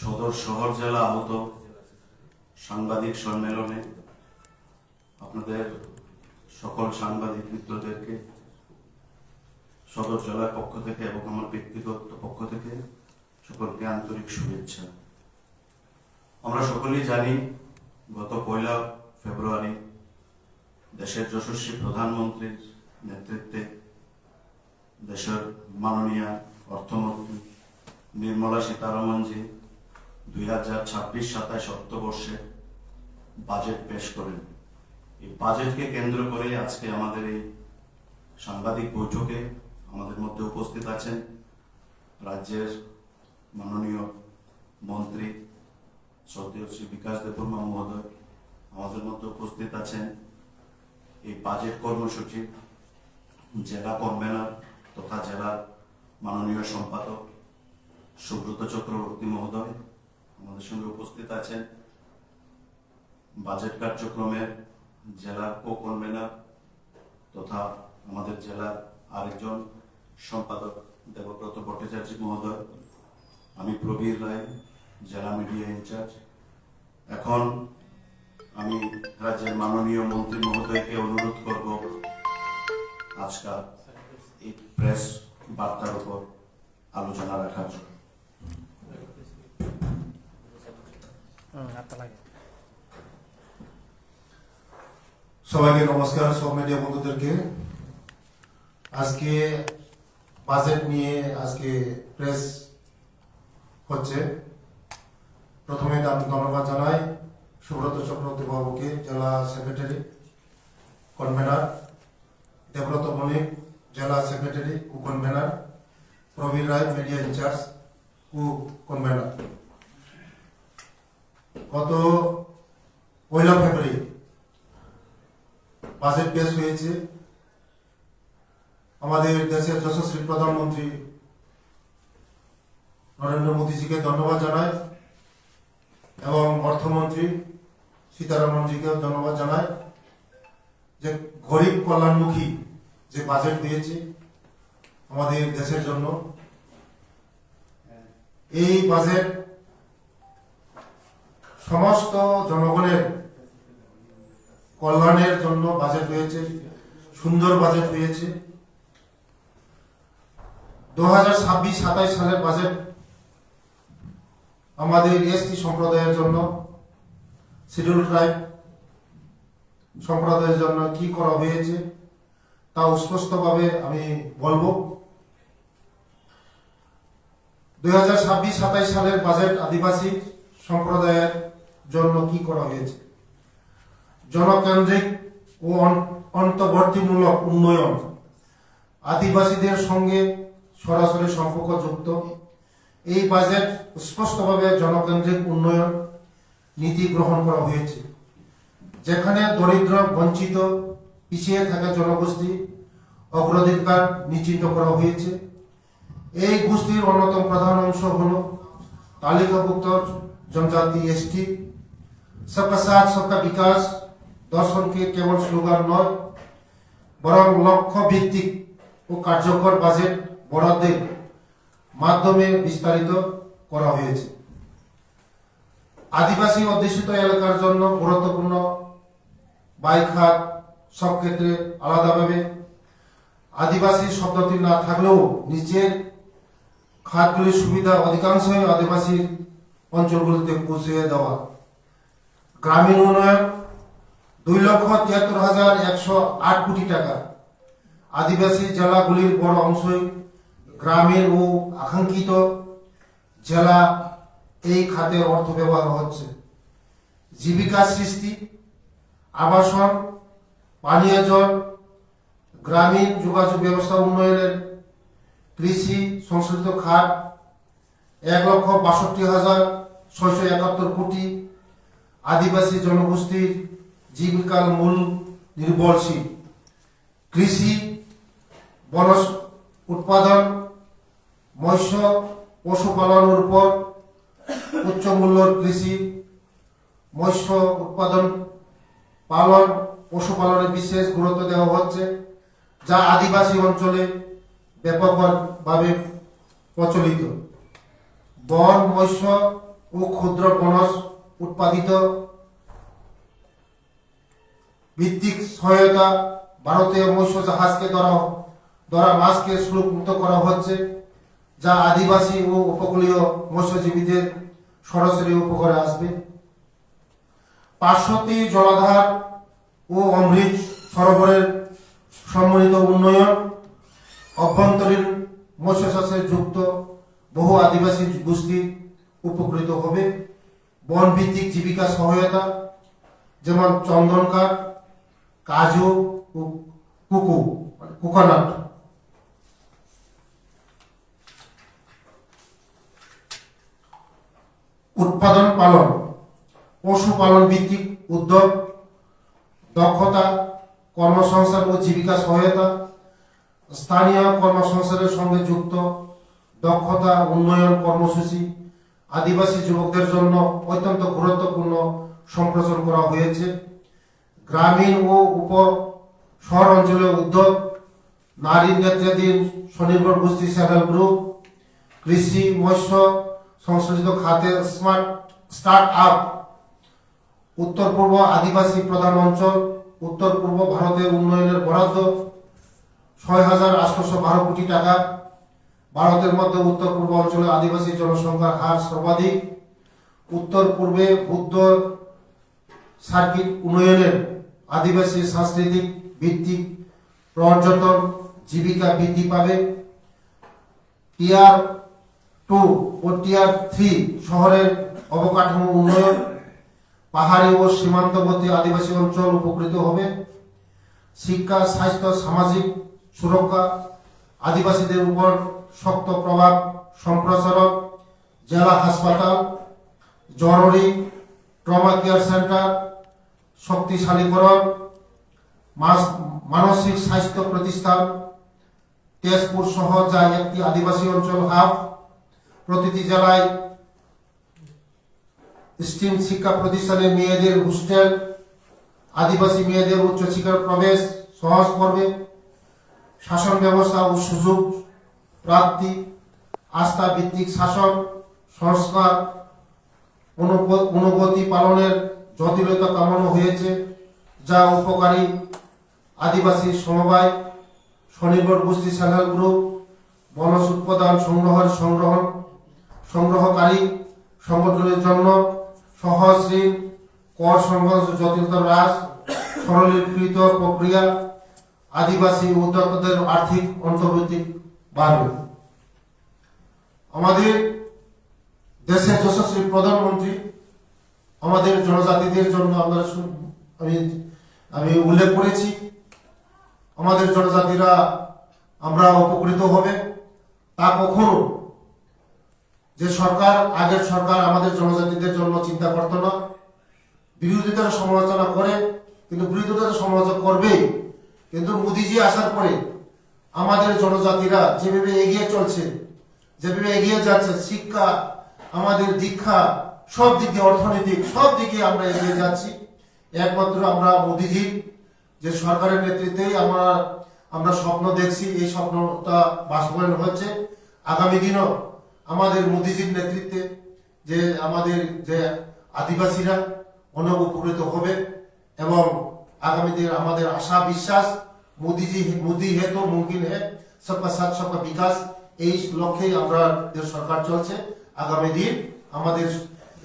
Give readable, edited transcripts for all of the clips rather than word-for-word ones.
সদর শহর জেলা আহত সাংবাদিক সম্মেলনে আপনাদের সকল সাংবাদিক মিত্রদেরকে সদর জেলার পক্ষ থেকে এবং আমার ব্যক্তিগত পক্ষ থেকে সকলকে আন্তরিক শুভেচ্ছা। আমরা সকলেই জানি গত 1 ফেব্রুয়ারি দেশের যশস্বী প্রধানমন্ত্রীর নেতৃত্বে দেশের মাননীয় অর্থমন্ত্রী নির্মলা সীতারমণজি 2026-27 অর্থবর্ষে বাজেট পেশ করেন। এই বাজেটকে কেন্দ্র করে আজকে আমাদের এই সাংবাদিক বৈঠকে আমাদের মধ্যে উপস্থিত আছেন রাজ্যের মাননীয় মন্ত্রী শ্রদ্ধেয় শ্রী বিকাশ দেববর্মা মহোদয়, আমাদের মধ্যে উপস্থিত আছেন এই বাজেট কর্মসূচির জেলা কনভেনর তথা জেলার মাননীয় সম্পাদক সুব্রত চক্রবর্তী মহোদয়, আমাদের সঙ্গে উপস্থিত আছেন বাজেট কার্যক্রমের জেলার কো কনভেনর তথা আমাদের জেলার আরেকজন সম্পাদক দেবব্রত ভট্টাচার্য মহোদয়, আমি প্রবীর রায়, জেলা মিডিয়া ইনচার্জ। এখন আমি রাজ্যের মাননীয় মন্ত্রী মহোদয়কে অনুরোধ করব আজকাল এই প্রেস বার্তার উপর আলোচনা রাখার জন্য। সবাইকে নমস্কার, সব মিডিয়া বন্ধুদেরকে। আজকে বাজেট নিয়ে আজকে প্রেস হচ্ছে। প্রথমে আমি ধন্যবাদ জানাই সুব্রত চক্রবর্তী বাবুকে, জেলা সেক্রেটারি কনভেনার, দেবব্রত মল্লিক জেলা সেক্রেটারি কো convener, Prabir Roy media in charge কো কনভেনার। গত 1 ফেব্রুয়ারি বাজেট পেশ হয়েছে। আমাদের দেশের যশস্বী প্রধানমন্ত্রী নরেন্দ্র মোদীজিকে ধন্যবাদ জানাই এবং অর্থমন্ত্রী সীতারমণজিকেও ধন্যবাদ জানাই যে গরিব কল্যাণমুখী যে বাজেট দিয়েছে আমাদের দেশের জন্য। এই বাজেট সমস্ত জনগণের কল্যাণের জন্য বাজেট হয়েছে, সুন্দর বাজেট হয়েছে। 2026-27 সালের বাজেট আমাদের এসটি সম্প্রদায়ের জন্য, শিডিউল ট্রাইব সম্প্রদায়ের জন্য কি করা হয়েছে তা স্পষ্টভাবে আমি বলবো। 2026-27 সালের বাজেট আদিবাসী সম্প্রদায়ের জন্য কি করা হয়েছে: জনকেন্দ্রিক ও অন্তর্বর্তীমূলক উন্নয়ন, আদিবাসীদের সঙ্গে সরাসরি সম্পর্কযুক্ত। এই বাজেট স্পষ্টভাবে জনকেন্দ্রিক উন্নয়ন নীতি গ্রহণ করা হয়েছে, যেখানে দরিদ্র, বঞ্চিত, পিছিয়ে থাকা জনগোষ্ঠী অগ্রাধিকার নিশ্চিত করা হয়েছে। এই গোষ্ঠীর অন্যতম প্রধান অংশ হল তালিকাভুক্ত জনজাতি এসটি। সবকা সাথ সবকা বিকাশ দর্শনকে কেবল স্লোগান নয়, বরং লক্ষ্য ভিত্তিক ও কার্যকর বাজেট বরাদ্দের মাধ্যমে বিস্তারিত করা হয়েছে। আদিবাসী অধ্যুষিত এলাকার জন্য গুরুত্বপূর্ণ ব্যয় খাত সব ক্ষেত্রে আলাদাভাবে, আদিবাসী শব্দটি না থাকলেও নিচের খাতগুলির সুবিধা অধিকাংশই আদিবাসী অঞ্চলগুলিতে পৌঁছে দেওয়া। গ্রামীণ উন্নয়ন 2,73,108 কোটি টাকা। আদিবাসী জেলাগুলির বড় অংশই গ্রামীণ ও আকাঙ্ক্ষিত জেলা, এই খাতে অর্থ ব্যবহার হচ্ছে। জীবিকা সৃষ্টি, আবাসন, পানীয় জল, গ্রামীণ যোগাযোগ ব্যবস্থা উন্নয়নের, কৃষি সংশ্লিষ্ট খাত 1,62,671 কোটি। আদিবাসী জনগোষ্ঠীর জীবিকার মূল নির্ভরশীল কৃষি, বনজ উৎপাদন, মৎস্য পশুপালনের উপর উচ্চ মূল্যের কৃষি, মৎস্য উৎপাদন, পালন, পশুপালনে বিশেষ গুরুত্ব দেওয়া হচ্ছে, যা আদিবাসী অঞ্চলে ব্যাপকভাবে প্রচলিত। বন, মৎস্য ও ও ক্ষুদ্র বনজ উৎপাদিত ভিত্তিক সহায়তা, ভারতীয় মৎস্য জাহাজকে ধরা মাছকে শুল্ক মুক্ত করা হচ্ছে, যা আদিবাসী ও উপকূলীয় মৎস্যজীবীদের সরাসরি উপকারে আসবে। 500টি জলাধার ও অমৃত সরোবরের সম্মিলিত উন্নয়ন, অভ্যন্তরীণ মৎস্য চাষে যুক্ত বহু আদিবাসী গোষ্ঠী উপকৃত হবে। বন ভিত্তিক জীবিকা সহায়তা, যেমন চন্দন কাঠ, কাজু ও কোকোনাট। উৎপাদন পালন, পশুপালন ভিত্তিক উদ্যোগ, দক্ষতা কর্মসংস্থান ও জীবিকা সহায়তা, স্থানীয় কর্মসংস্থানের সঙ্গে যুক্ত দক্ষতা উন্নয়ন কর্মসূচি আদিবাসী যুবকদের জন্য অত্যন্ত গুরুত্বপূর্ণ সম্প্রসারণ করা হয়েছে। গ্রামীণ ও উপ শহর অঞ্চলের উদ্যোগ, নারী নেতৃত্বাধীন স্বনির্ভর গোষ্ঠী সেলফ হেল্প গ্রুপ, কৃষি মৎস্য সংশ্লিষ্ট খাতে স্টার্ট আপ, উত্তর পূর্ব আদিবাসী প্রধান অঞ্চল, উত্তর পূর্ব ভারতের উন্নয়নের বরাদ্দ 6,812 কোটি টাকা। ভারতের মধ্যে উত্তর পূর্ব অঞ্চলে আদিবাসী জনসংখ্যার হার সর্বাধিক। উত্তর পূর্বে বুদ্ধ সার্কিট উন্নয়নের আদিবাসী সাংস্কৃতিক ভিত্তিক পর্যটন জীবিকা বৃদ্ধি পাবে। টিয়ার 2 ও টিয়ার 3 শহরের অবকাঠামো উন্নয়ন, পাহাড়ি ও সীমান্তবর্তী আদিবাসী অঞ্চল উপকৃত হবে। শিক্ষা, স্বাস্থ্য, সামাজিক সুরক্ষা, আদিবাসীদের উপর শক্ত প্রভাব সম্প্রসারণ, জেলা হাসপাতাল, জরুরি ট্রমা কেয়ার সেন্টার শক্তিশালীকরণ, মানসিক স্বাস্থ্য প্রতিষ্ঠান তেজপুর সহ যা একটি আদিবাসী অঞ্চল হাব। প্রতিটি জেলায় স্টিম শিক্ষা প্রতিষ্ঠানে মেয়েদের হোস্টেল আদিবাসী মেয়েদের উচ্চশিক্ষার প্রবেশ সহজ করবে। শাসন ব্যবস্থা ও সুযোগ প্রাপ্তি, আস্থা ভিত্তিক শাসন সংস্কার, অনুভূতি পালনের জটিলতা কামানো হয়েছে, যা উপকারী আদিবাসী সমবায়, স্বনির্ভর গোষ্ঠী সেলফ হেল্প গ্রুপ, বনজ উৎপাদন সংগ্রহকারী সংগঠনের জন্য সহজ ঋণ, কর সংক্রান্ত জটিলতা হ্রাস, সরলীকৃত প্রক্রিয়া, আদিবাসী উদ্যোক্তাদের আর্থিক অন্তর্ভুক্তি বাড়বে। আমাদের দেশের যশস্বী প্রধানমন্ত্রী আমাদের জনজাতিদের জন্য আমি উল্লেখ করেছি, আমাদের জনজাতিরা আমরা উপকৃত হবে। তা কখনো যে সরকার, আগের সরকার আমাদের জনজাতিদের জন্য চিন্তা করতো না, বিরোধিতার সমালোচনা করে, কিন্তু বিরোধিতার সমালোচনা করবেই। কিন্তু মোদিজি আসার পরে আমাদের জনজাতিরা যেভাবে এগিয়ে চলছে, যেভাবে এগিয়ে যাচ্ছে, শিক্ষা, আমাদের দীক্ষা, সব দিকে, অর্থনৈতিক সব দিকে আমরা এগিয়ে যাচ্ছি। একমাত্র আমরা মোদিজির যে সরকারের নেতৃত্বেই আমরা স্বপ্ন দেখছি, এই স্বপ্নটা বাস্তবায়ন হচ্ছে। আগামী দিনও আমাদের মোদিজির নেতৃত্বে যে আমাদের যে আদিবাসীরা অনেক উপকৃত হবে এবং আগামী দিন আমাদের আশা বিশ্বাস মোদি হে তো মুমকিন হে, সবকা সাথ সবকা বিকাশ, এই লক্ষ্যেই আমরা সরকার চলছে। আগামী দিন আমাদের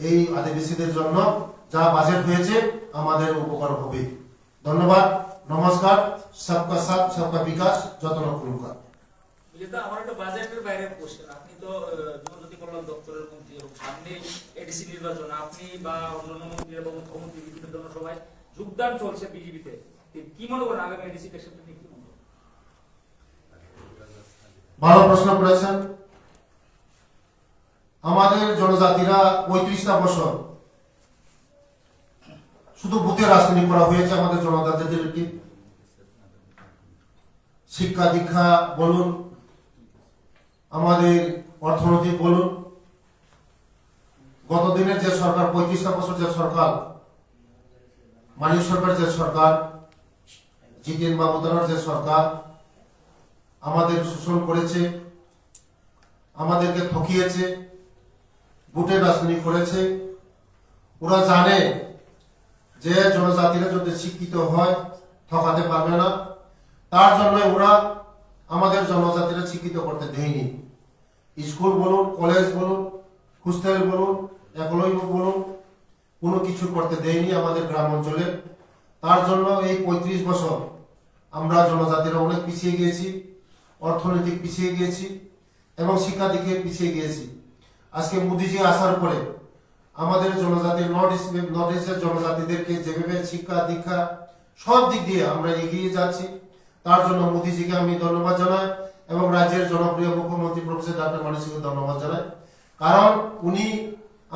এই আদিবাসীদের জন্য যা বাজেট হয়েছে আমাদের উপকার হবে। ধন্যবাদ, নমস্কার। সবকা সাথ সবকা বিকাশ, যত্ন করুকা। আমার একটা বাজেটের বাইরে কোশ্চেন, আপনি তো জনজাতি কল্যাণ দপ্তরের মন্ত্রী এবং সামনে এডিসি নির্বাচন, আপনি বা অন্যান্য মন্ত্রী এবং মুখ্যমন্ত্রী বিভিন্ন জনসভায় যোগদান চলছে বিজেপিতে, কি মনে করেন আগামী এডিসি ইলেকশনটা নিয়ে কি মনে করেন? ভালো প্রশ্ন করেছেন। আমাদের জনজাতিরা 35টা বছর শুধু বুথে রাজনীতি করা হয়েছে। আমাদের জনজাতিদেরকে শিক্ষা দীক্ষা বলুন, আমাদের অর্থনৈতিক বলুন, গত দিনের যে সরকার, 35টা বছর যে সরকার, মানিক সরকার যে সরকার, জিতেন বাবুদানোর যে সরকার আমাদের শোষণ করেছে, আমাদেরকে ঠকিয়েছে, ভোটের রাজনীতি করেছে। ওরা জানে যে জনজাতিরা যদি শিক্ষিত হয় ঠকাতে পারবে না, তার জন্য ওরা আমাদের জনজাতিরা শিক্ষিত করতে দেয়নি। স্কুল বলুন, কলেজ বলুন, হোস্টেল বলুন, একলব্য বলুন, কোনো কিছু করতে দেয়নি আমাদের গ্রাম অঞ্চলে। তার জন্য এই 35 বছর আমরা জনজাতিরা অনেক পিছিয়ে গিয়েছি, অর্থনৈতিক পিছিয়ে গিয়েছি এবং শিক্ষা দিকে পিছিয়ে গিয়েছি। আজকে মোদিজি আসার পরে আমাদের জনজাতি নর্থ ইস্টের জনজাতিদেরকে যেভাবে শিক্ষা দীক্ষা সব দিক দিয়ে আমরা এগিয়ে যাচ্ছি, তার জন্য মোদিজিকে আমি ধন্যবাদ জানাই এবং রাজ্যের জনপ্রিয় মুখ্যমন্ত্রী প্রফেসর ডক্টর মানিক সিংকে ধন্যবাদ জানাই। কারণ উনি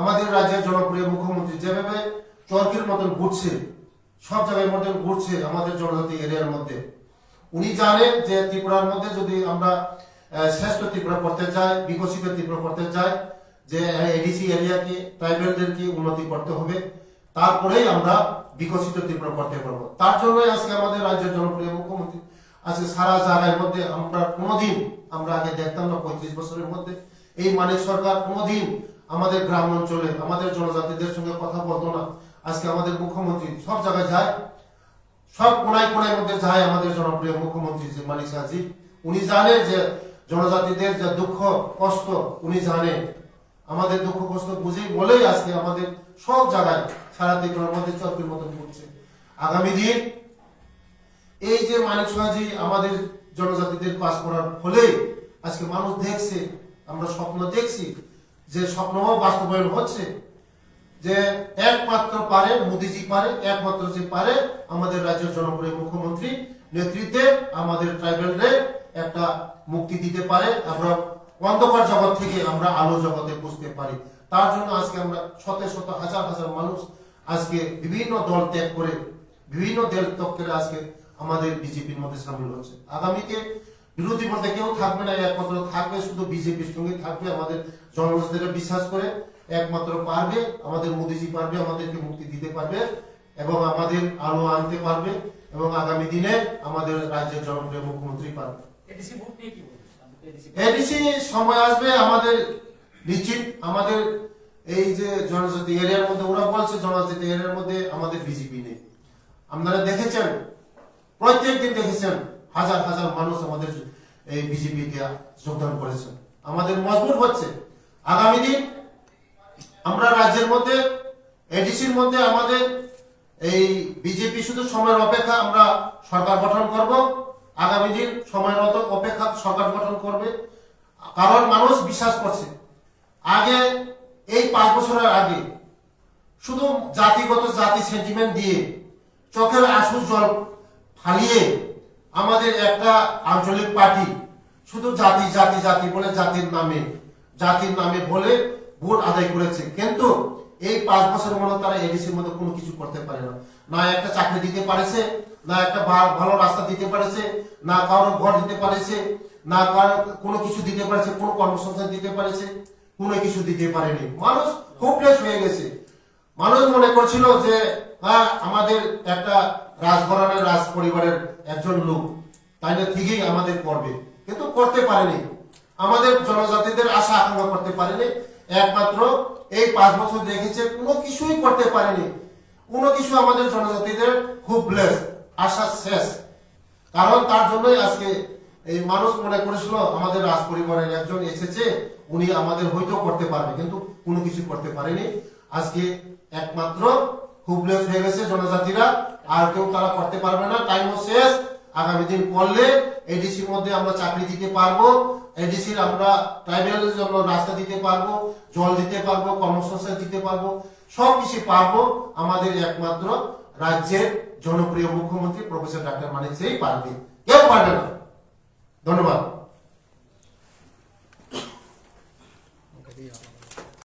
আমাদের রাজ্যের জনপ্রিয় মুখ্যমন্ত্রী যেভাবে চরকির মতন ঘুরছে, সব জায়গায় মতন ঘুরছে আমাদের জনজাতি এরিয়ার মধ্যে। উনি জানেন যে ত্রিপুরার মধ্যে যদি আমরা শ্রেষ্ঠ ত্রিপুরা করতে চাই, বিকশিত ত্রিপুরা করতে চাই, যে এডিসি এরিয়াকে ট্রাইবেলদেরকে উন্নতি করতে হবে, তারপরেই আমরা বিকশিত ত্রিপুরা করতে পারবো। তার জন্যই আজকে আমাদের রাজ্যের জনপ্রিয় মুখ্যমন্ত্রী আজকে সারা জায়গার মধ্যে আমরা কোনোদিন আমরা আগে দেখতাম না 35 বছরের মধ্যে এই মানিক সরকার কোনোদিন আমাদের গ্রাম অঞ্চলে আমাদের জনজাতিদের সঙ্গে কথা বলতো না। আজকে আমাদের মুখ্যমন্ত্রী সব জায়গায় যায়, সব কোনায় কোনায় মধ্যে যায় আমাদের জনপ্রিয় মুখ্যমন্ত্রী যে মানিক শাহজি। উনি জানে যে জনজাতিদের যে দুঃখ কষ্ট, উনি জানে আমাদের দুঃখ কষ্ট বুঝেই বলেই আজকে আমাদের সব জায়গায় সারা ত্রিপুরার মধ্যে চরকির মতন ঘুরছে। আগামী দিন এই যে মানিক শাহজি আমাদের জনজাতিদের পাস করার ফলে আজকে মানুষ দেখছে, আমরা স্বপ্ন দেখছি, যে স্বপ্নও বাস্তবায়ন হচ্ছে, যে একমাত্র পারে মোদিজি পারে, একমাত্র যে পারে আমাদের রাজ্যের জনপ্রিয় মুখ্যমন্ত্রী নেতৃত্বে আমাদের ট্রাইবেলদের একটা মুক্তি দিতে পারে, আমরা অন্ধকার জগৎ থেকে আমরা আলো জগতে বুঝতে পারি। তার জন্য আজকে আমরা শত শত হাজার হাজার মানুষ আজকে বিভিন্ন দল ত্যাগ করে, বিভিন্ন দল ত্যাগ করে আজকে আমাদের বিজেপির মধ্যে সামিল হচ্ছে। আগামীতে বিরোধী বলতে কেউ থাকবে না, একমাত্র থাকবে শুধু বিজেপির সঙ্গে থাকবে। আমাদের জনজাতিরা বিশ্বাস করে একমাত্র পারবে আমাদের মোদিজি পারবে, আমাদেরকে মুক্তি দিতে পারবে এবং আমাদের আলো আনতে পারবে এবং আগামী দিনে আমাদের রাজ্যের জনপ্রিয় মুখ্যমন্ত্রী পারবে। এডিসি ভোট নিয়ে কি বলবেন? এডিসি সময় আসবে আমাদের নিশ্চিত, আমাদের এই যে জনজাতি এরিয়ার মধ্যে ওরা বলছে জনজাতি এরিয়ার মধ্যে আমাদের বিজেপি নেই। আপনারা দেখেছেন, প্রত্যেক দিন দেখেছেন হাজার হাজার মানুষ আমাদের এই বিজেপিতে যোগদান করেছেন, আমাদের মজবুত হচ্ছে। আগামী দিন আমরা রাজ্যের মধ্যে এডিসির মধ্যে আমাদের এই বিজেপি শুধু সময়ের অপেক্ষা, আমরা সরকার গঠন করব। আগামী দিন সময়ের অপেক্ষা সরকার গঠন করবে, কারণ মানুষ বিশ্বাস করছে। আগে এই 5 বছরের আগে শুধু জাতিগত জাতি সেন্টিমেন্ট দিয়ে চোখের আঁসু জল ফালিয়ে আমাদের একটা আঞ্চলিক পার্টি শুধু জাতি জাতি জাতি বলে জাতির নামে বলে ভোট আদায় করেছে। কিন্তু এই 5 বছরের মধ্যে তারা এডিসির মধ্যে কোনো কিছু করতে পারে না, না একটা চাকরি দিতে পারেছে, না একটা ভালো রাস্তা দিতে পারেছে, না কারো ঘর দিতে পারেছে, না কারো কোনো কিছু দিতে পারেছে, কোনো কর্মসংস্থান দিতে পারেছে, কোনো কিছু দিতে পারেনি। মানুষ হোপলেস হয়ে গেছে। মানুষ মনে করছিল যে আমাদের একটা রাজঘরানার রাজ পরিবারের একজন লোক, তাই না ঠিকই আমাদের করবে, কিন্তু করতে পারেনি। আমাদের জনজাতিদের আশা আকাঙ্ক্ষা করতে পারেনি। একমাত্র এই 5 বছর দেখেছে কোনো কিছুই করতে পারেনি। কোনো কিছু আমাদের জনজাতিদের হোপলেস, আশা শেষ। কারণ তার জন্যই আজকে এই মানুষ মনে করেছিল আমাদের রাজ পরিবারের একজন এসেছে, উনি আমাদের হয়তো করতে পারবে, কিন্তু কোনো কিছু করতে পারেনি। আজকে একমাত্র হোপলেস হয়ে গেছে জনজাতিরা, আর কেউ তারা করতে পারবে না। টাইমও শেষ। আগামী দিন করলে এডিসির মধ্যে আমরা চাকরি দিতে পারবো, এডিসির আমরা ট্রাইবেলের জন্য রাস্তা দিতে পারবো, জল দিতে পারবো, কর্মসংস্থান দিতে পারবো, সবকিছু পারবো আমাদের একমাত্র রাজ্যের জনপ্রিয় মুখ্যমন্ত্রী প্রফেসর ডক্টর মানিক সেই পারবে, কেউ পারবে না। ধন্যবাদ।